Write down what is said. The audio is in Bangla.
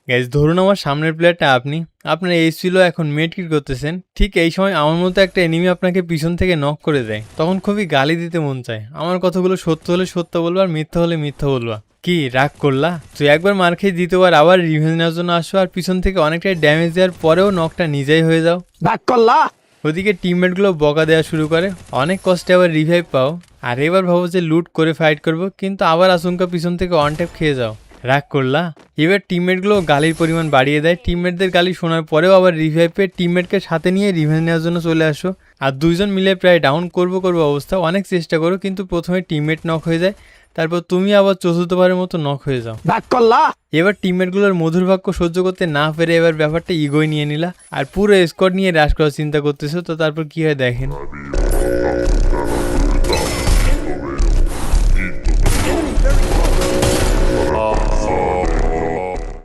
গাইস ধরুন আমার সামনের প্লেয়ারটা আপনি, আপনার এইচ ছিল, এখন মেডকিট করতেছেন। ঠিক এই সময় আমার মতো একটা এনিমি আপনাকে পিছন থেকে নক করে দেয়, তখন খুবই গালি দিতে মন চায়। আমার কথাগুলো সত্য হলে সত্য বলবা আর মিথ্যা হলে মিথ্যা বলবা। কি রাগ করলা? তুই একবার মার খেয়ে দ্বিতীয়বার আবার রিভেঞ্জ নেওয়ার জন্য আসো, আর পিছন থেকে অনেকটাই ড্যামেজ দেওয়ার পরেও নকটা নিজেই হয়ে যাও। রাগ করলা? ওদিকে টিমমেটগুলো বকা দেওয়া শুরু করে, অনেক কষ্টে আবার রিভাইভ পাও। আর এবার ভাবো যে লুট করে ফাইট করবো, কিন্তু আবার আচমকা পিছন থেকে অন ট্যাপ খেয়ে যাও। রাগ করলা? এবার টিমমেটগুলো গালির পরিমাণ বাড়িয়ে দেয়। টিমমেটদের গালি শোনার পরেও আবার রিভাইভ পেয়ে টিমমেটকে সাথে নিয়ে রিভেঞ্জ নেওয়ার জন্য চলে আসো। আর দুইজন মিলে প্রায় ডাউন করবো অবস্থা, অনেক চেষ্টা করো, কিন্তু প্রথমে টিমমেট নক হয়ে যায়, তারপর তুমি আবার চতুর্থবারের মতো নক হয়ে যাও। রাগ করলা? এবার টিমমেটগুলোর মধুর বাক্য সহ্য করতে না পেরে এবার ব্যাপারটা ইগোয় নিয়ে নিলা, আর পুরো স্কোয়াড নিয়ে রাশ করার চিন্তা করতেছো। তো তারপর কি হয় দেখেন।